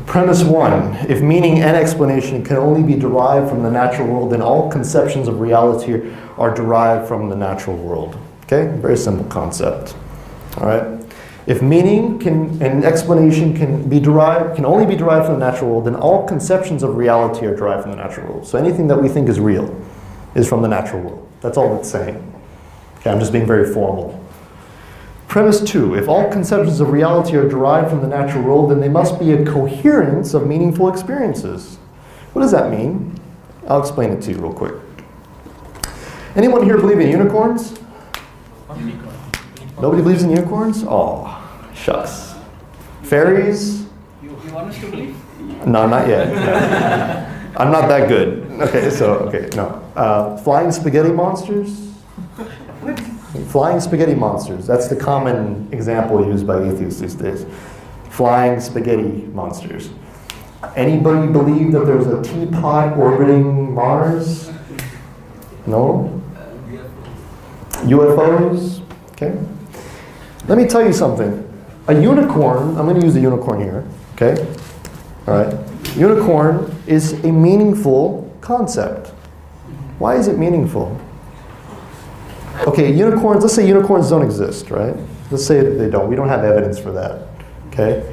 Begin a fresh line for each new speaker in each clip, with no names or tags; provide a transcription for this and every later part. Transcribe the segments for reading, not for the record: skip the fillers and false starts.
Premise one, if meaning and explanation can only be derived from the natural world, then all conceptions of reality are derived from the natural world. Okay, very simple concept. All right. If meaning and explanation can only be derived from the natural world, then all conceptions of reality are derived from the natural world. So anything that we think is real is from the natural world. That's all it's saying. Okay, I'm just being very formal. Premise two, if all conceptions of reality are derived from the natural world, then there must be a coherence of meaningful experiences. What does that mean? I'll explain it to you real quick. Anyone here believe in unicorns? Nobody believes in unicorns? Oh, shucks. Fairies?
You want us to believe?
No, not yet. No. I'm not that good. Okay, no. Flying spaghetti monsters? Flying spaghetti monsters. That's the common example used by atheists these days. Flying spaghetti monsters. Anybody believe that there's a teapot orbiting Mars? No? UFOs? Okay. Let me tell you something. A unicorn, I'm going to use a unicorn here, okay? All right. Unicorn is a meaningful concept. Why is it meaningful? Okay, unicorns, let's say unicorns don't exist, right? Let's say they don't. We don't have evidence for that, okay?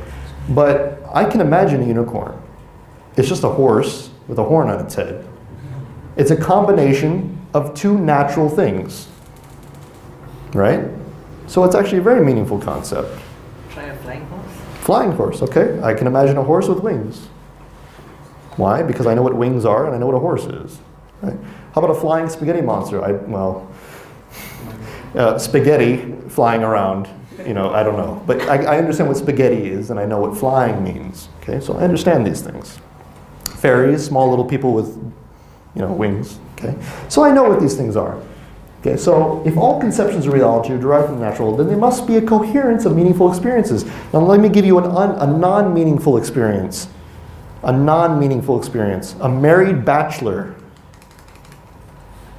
But I can imagine a unicorn. It's just a horse with a horn on its head. It's a combination of two natural things, right? So it's actually a very meaningful concept.
Try a flying horse?
Flying horse, okay. I can imagine a horse with wings. Why? Because I know what wings are and I know what a horse is, right? How about a flying spaghetti monster? Spaghetti flying around, I don't know. But I understand what spaghetti is, and I know what flying means. Okay, so I understand these things. Fairies, small little people with, wings. Okay, so I know what these things are. Okay, so if all conceptions of reality are derived from the natural world, then there must be a coherence of meaningful experiences. Now let me give you a non-meaningful experience. A non-meaningful experience. A married bachelor.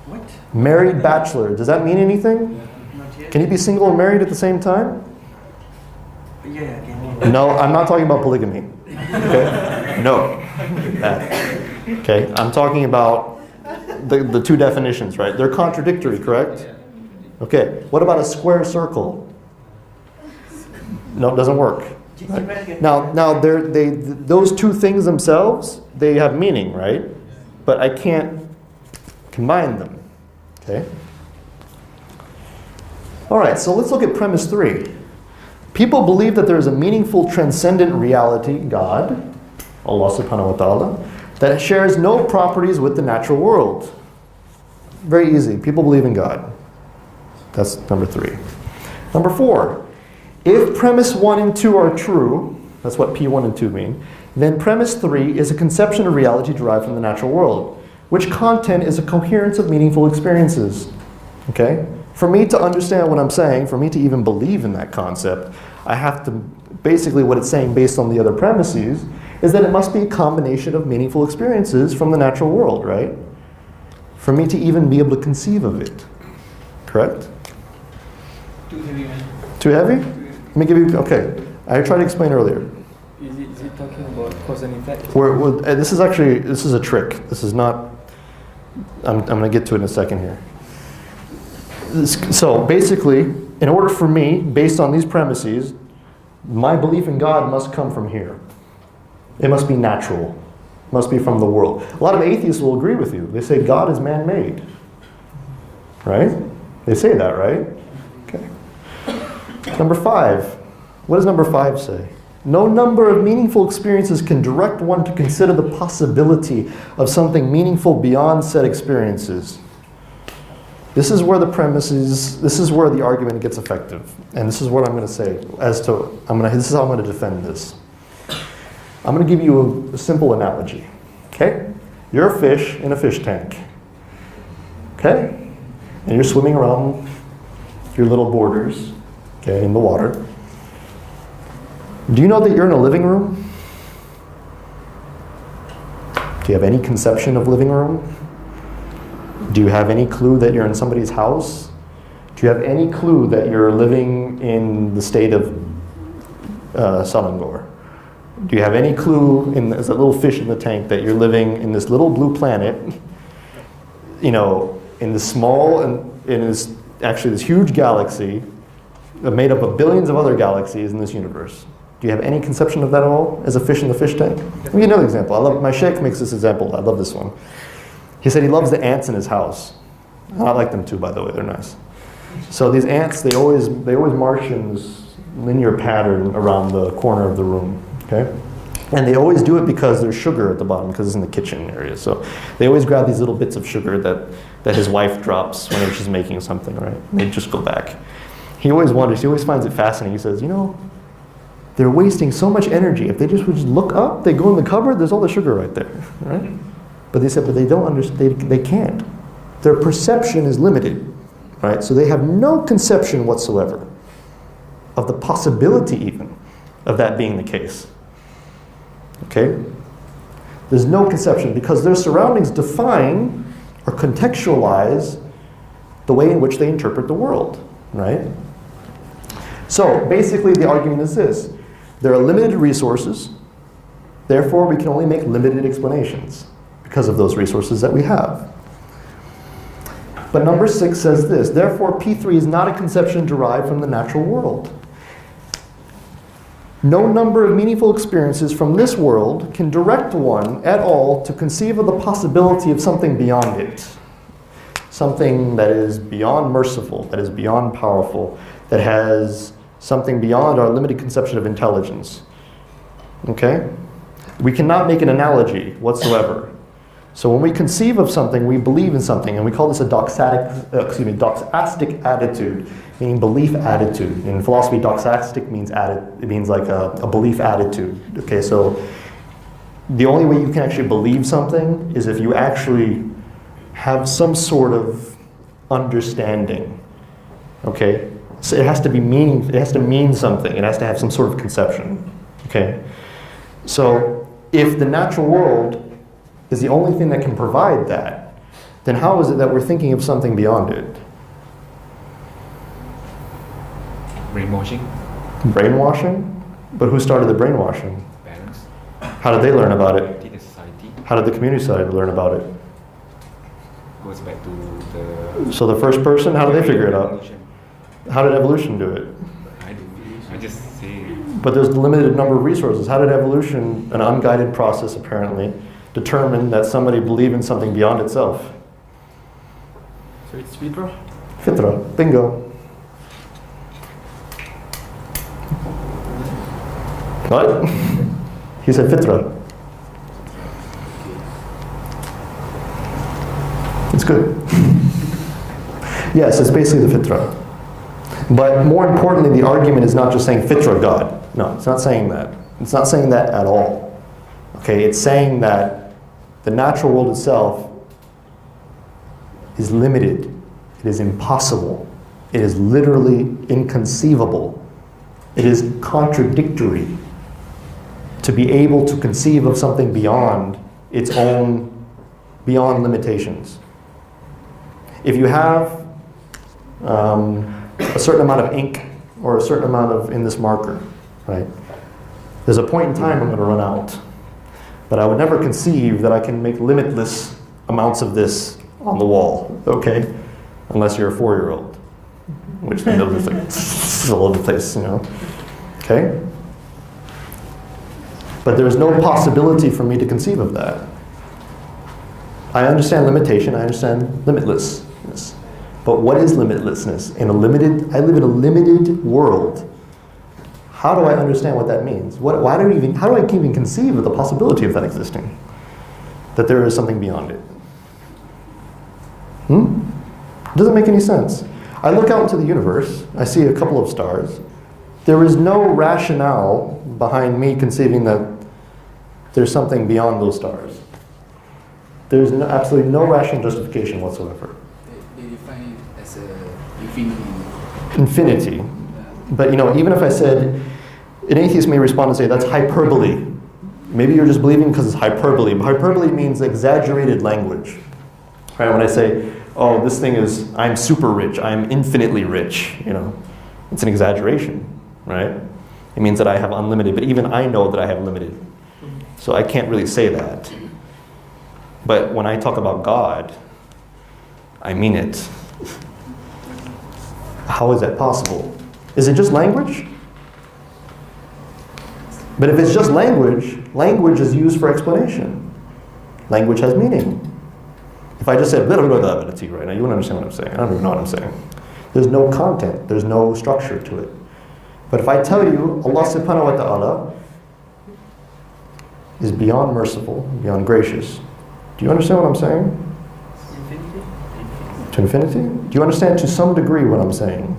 What?
Married bachelor. Does that mean anything?
Not yet.
Can you be single and married at the same time?
Yeah, can you?
No, I'm not talking about polygamy. Okay? No. Okay, I'm talking about the two definitions, right? They're contradictory, correct? Okay, what about a square circle? No, it doesn't work. Right? Now, those two things themselves, they have meaning, right? But I can't combine them. Okay? All right, so let's look at premise 3. People believe that there is a meaningful transcendent reality, God, Allah subhanahu wa ta'ala, that shares no properties with the natural world. Very easy. People believe in God. That's number 3. Number 4. If premise 1 and 2 are true, that's what P1 and 2 mean, then premise 3 is a conception of reality derived from the natural world, which content is a coherence of meaningful experiences. Okay? For me to understand what I'm saying, for me to even believe in that concept, I have to, basically what it's saying based on the other premises, is that it must be a combination of meaningful experiences from the natural world, right? For me to even be able to conceive of it. Correct?
Too heavy, man.
Too heavy? Let me give you, okay. I tried to explain earlier.
Is it talking about cause and effect?
This is a trick. This is not, I'm going to get to it in a second here. So basically, in order for me, based on these premises, my belief in God must come from here. It must be natural. It must be from the world. A lot of atheists will agree with you. They say God is man-made. Right? They say that, right? Okay. Number 5. What does number 5 say? No number of meaningful experiences can direct one to consider the possibility of something meaningful beyond said experiences. This is where the premises, this is where the argument gets effective. And this is what I'm going to say this is how I'm going to defend this. I'm going to give you a simple analogy. Okay? You're a fish in a fish tank. Okay? And you're swimming around your little borders, okay, in the water. Do you know that you're in a living room? Do you have any conception of living room? Do you have any clue that you're in somebody's house? Do you have any clue that you're living in the state of Selangor? Do you have any clue, as a little fish in the tank, that you're living in this little blue planet, you know, in this small, in this, actually this huge galaxy, made up of billions of other galaxies in this universe? Do you have any conception of that at all, as a fish in the fish tank? I'll give you another example. My sheikh makes this example. I love this one. He said he loves the ants in his house. I like them too, by the way. They're nice. So these ants, they always march in this linear pattern around the corner of the room. Okay? And they always do it because there's sugar at the bottom, because it's in the kitchen area. So they always grab these little bits of sugar that his wife drops whenever she's making something, right? And they just go back. He always wonders, he always finds it fascinating. He says, you know, they're wasting so much energy. If they just would just look up, they go in the cupboard, there's all the sugar right there, right? But they said, but they don't understand, they can't. Their perception is limited, right? So they have no conception whatsoever of the possibility even of that being the case. Okay? There's no conception because their surroundings define or contextualize the way in which they interpret the world, right? So basically the argument is this. There are limited resources, therefore we can only make limited explanations because of those resources that we have. But number 6 says this, therefore P3 is not a conception derived from the natural world. No number of meaningful experiences from this world can direct one at all to conceive of the possibility of something beyond it. Something that is beyond merciful, that is beyond powerful, that has something beyond our limited conception of intelligence. Okay? We cannot make an analogy whatsoever. So when we conceive of something, we believe in something, and we call this a doxastic attitude, meaning belief attitude. In philosophy, doxastic means it means like a belief attitude. Okay, so the only way you can actually believe something is if you actually have some sort of understanding. Okay, so it has to be it has to mean something. It has to have some sort of conception. Okay, so if the natural world is the only thing that can provide that, then how is it that we're thinking of something beyond it?
Brainwashing.
Brainwashing? But who started the brainwashing?
Parents.
How did they learn about it?
The society.
How did the community society learn about it?
Goes back to the...
So the first person, how did they figure it out?
Evolution.
How did evolution do it?
I just say...
But there's a limited number of resources. How did evolution, an unguided process apparently, determine that somebody believed in something beyond itself?
So it's fitra?
Fitra, bingo. What? He said fitra. It's good. Yes, it's basically the fitra. But more importantly, the argument is not just saying fitra God. No, it's not saying that. It's not saying that at all. Okay, it's saying that the natural world itself is limited. It is impossible. It is literally inconceivable. It is contradictory to be able to conceive of something beyond its own, beyond limitations. If you have a certain amount of ink or a certain amount in this marker, right? There's a point in time I'm going to run out. But I would never conceive that I can make limitless amounts of this on the wall, okay? Unless you're a 4-year-old, which then they'll just like all over the place, you know? Okay? But there's no possibility for me to conceive of that. I understand limitation, I understand limitlessness. But what is limitlessness? I live in a limited world. How do I understand what that means? How do I even conceive of the possibility of that existing? That there is something beyond it? It doesn't make any sense. I look out into the universe, I see a couple of stars. There is no rationale behind me conceiving that there's something beyond those stars. There's absolutely no rational justification whatsoever.
They define it as a infinity.
Infinity. But you know, even if I said, an atheist may respond and say, that's hyperbole. Maybe you're just believing because it's hyperbole. But hyperbole means exaggerated language. Right? When I say, oh, this thing is, I'm super rich, I'm infinitely rich, you know, it's an exaggeration, right? It means that I have unlimited, but even I know that I have limited. So I can't really say that. But when I talk about God, I mean it. How is that possible? Is it just language? But if it's just language, language is used for explanation. Language has meaning. If I just said, blah, blah, blah, blah, to you right now, you wouldn't understand what I'm saying. I don't even know what I'm saying. There's no content. There's no structure to it. But if I tell you, Allah subhanahu wa ta'ala is beyond merciful, beyond gracious. Do you understand what I'm saying?
Infinity?
To infinity? Do you understand to some degree what I'm saying?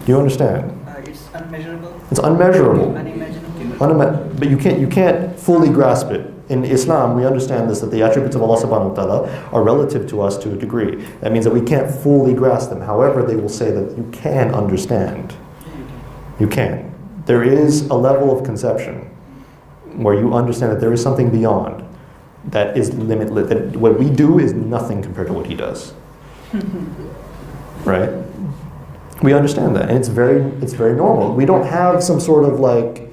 Do you understand?
It's unmeasurable.
It's unmeasurable.
Unimaginable.
But you can't fully grasp it. In Islam, we understand this, that the attributes of Allah subhanahu wa ta'ala are relative to us to a degree. That means that we can't fully grasp them. However, they will say that you can understand. You can. There is a level of conception where you understand that there is something beyond that is limitless. That what we do is nothing compared to what he does. Right? We understand that, and it's very normal. We don't have some sort of like,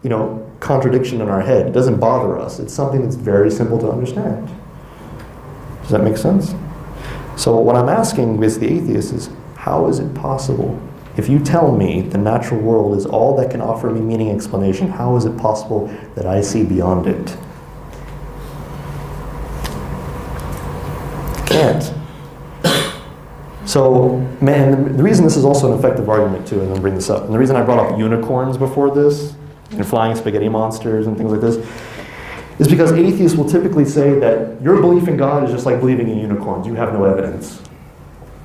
you know, contradiction in our head. It doesn't bother us. It's something that's very simple to understand. Does that make sense? So what I'm asking with the atheist is, how is it possible? If you tell me the natural world is all that can offer me meaning and explanation, how is it possible that I see beyond it? Can't. So, man, the reason this is also an effective argument too, and I'm bring this up, and the reason I brought up unicorns before this, and flying spaghetti monsters and things like this, is because atheists will typically say that your belief in God is just like believing in unicorns. You have no evidence.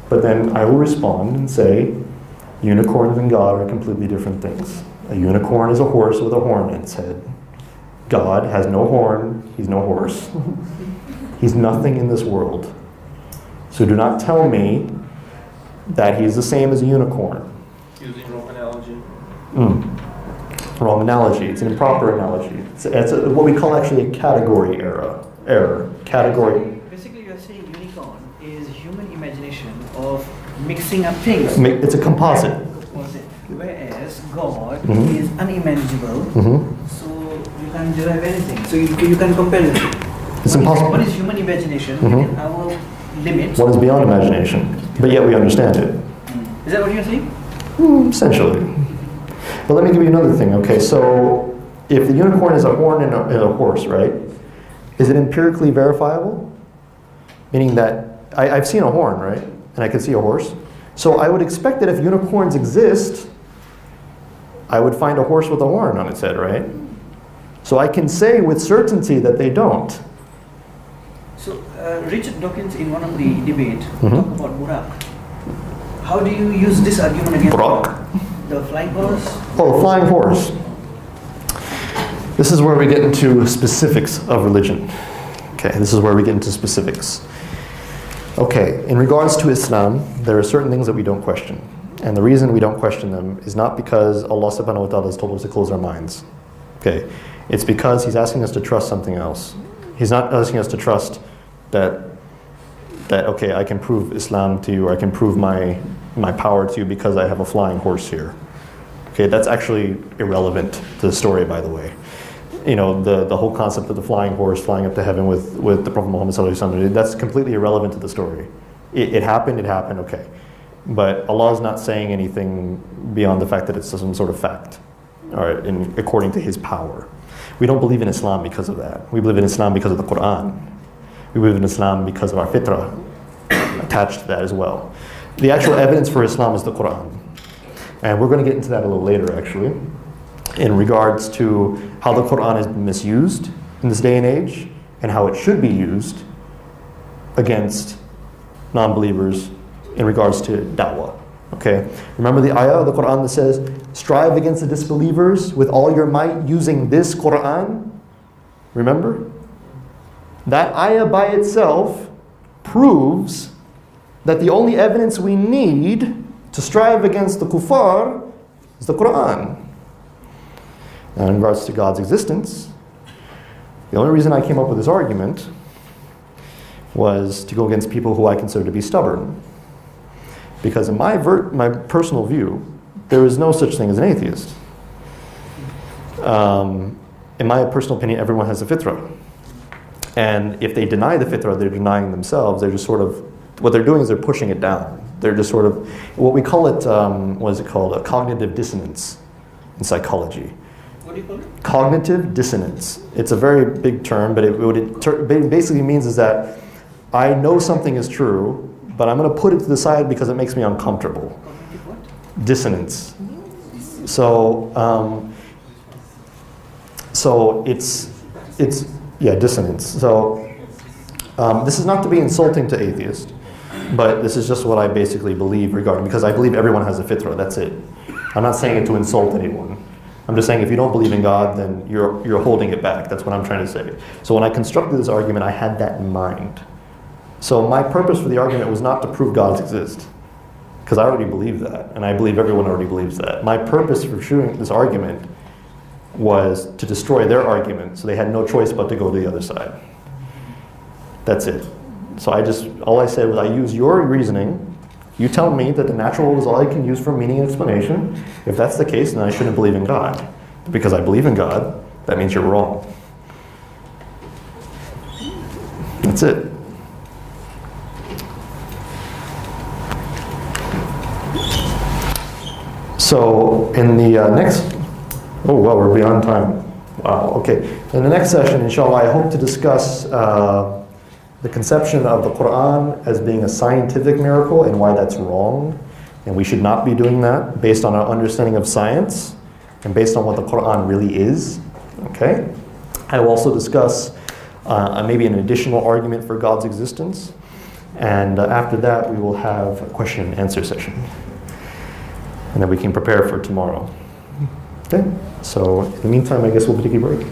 But then I will respond and say, unicorns and God are completely different things. A unicorn is a horse with a horn in its head. God has no horn. He's no horse. He's nothing in this world. So do not tell me that he's the same as a unicorn.
Using wrong analogy.
Wrong analogy. It's an improper analogy. It's what we call actually a category error. Category.
Basically, you're saying unicorn is human imagination of mixing up things.
It's a composite.
Whereas God
Mhm.
is unimaginable,
Mm-hmm.
so you can't derive anything. So you can compare it.
It's impossible.
What is human imagination
Mhm.
within our limits?
One is beyond imagination, but yet we understand it.
Is that what you're saying?
Essentially. But let me give you another thing. Okay, so if the unicorn is a horn and a horse, right? Is it empirically verifiable? Meaning that I've seen a horn, right? And I can see a horse. So I would expect that if unicorns exist, I would find a horse with a horn on its head, right? So I can say with certainty that they don't.
So Richard Dawkins in one of the debate
Mhm.
talk about Burak. How do you use this argument against
Burak?
the flying horse?
Oh, flying horse. This is where we get into specifics of religion. Okay, this is where we get into specifics. Okay, in regards to Islam, there are certain things that we don't question. And the reason we don't question them is not because Allah subhanahu wa ta'ala has told us to close our minds. Okay, it's because He's asking us to trust something else. He's not asking us to trust that okay, I can prove Islam to you, or I can prove my power to you because I have a flying horse here. Okay, that's actually irrelevant to the story, by the way. You know, the whole concept of the flying horse flying up to heaven with the Prophet Muhammad sallallahu alaihi wasallam, that's completely irrelevant to the story. It happened, okay. But Allah is not saying anything beyond the fact that it's some sort of fact, or according to His power. We don't believe in Islam because of that. We believe in Islam because of the Quran. We believe in Islam because of our fitrah attached to that as well. The actual evidence for Islam is the Quran. And we're going to get into that a little later, actually, in regards to how the Quran has been misused in this day and age, and how it should be used against non-believers in regards to da'wah. Okay? Remember the ayah of the Quran that says, strive against the disbelievers with all your might using this Quran? Remember? That ayah by itself proves that the only evidence we need to strive against the kuffar is the Quran. Now, in regards to God's existence, the only reason I came up with this argument was to go against people who I consider to be stubborn. Because in my personal view, there is no such thing as an atheist. in my personal opinion, everyone has a fitrah. And if they deny the fitrah, they're denying themselves. They're just sort of, what they're doing is they're pushing it down. They're just sort of, what we call it, what is it called? A cognitive dissonance in psychology.
What do you call it?
Cognitive dissonance. It's a very big term, but what it basically means is that I know something is true, but I'm going to put it to the side because it makes me uncomfortable.
Cognitive what?
Dissonance. So, so it's yeah, dissonance. So this is not to be insulting to atheists, but this is just what I basically believe regarding, because I believe everyone has a fitrah, that's it. I'm not saying it to insult anyone. I'm just saying if you don't believe in God, then you're holding it back. That's what I'm trying to say. So when I constructed this argument, I had that in mind. So my purpose for the argument was not to prove gods exist, because I already believe that, and I believe everyone already believes that. My purpose for shooting this argument was to destroy their argument, so they had no choice but to go to the other side. That's it. So all I said was I use your reasoning. You tell me that the natural world is all I can use for meaning and explanation. If that's the case, then I shouldn't believe in God. Because I believe in God, that means you're wrong. That's it. So in the next, oh well, we're beyond time. Wow, okay. In the next session, inshallah, I hope to discuss the conception of the Quran as being a scientific miracle and why that's wrong. And we should not be doing that based on our understanding of science and based on what the Quran really is. Okay? I will also discuss maybe an additional argument for God's existence. And after that, we will have a question and answer session. And then we can prepare for tomorrow. Okay? So in the meantime, I guess we'll take a break.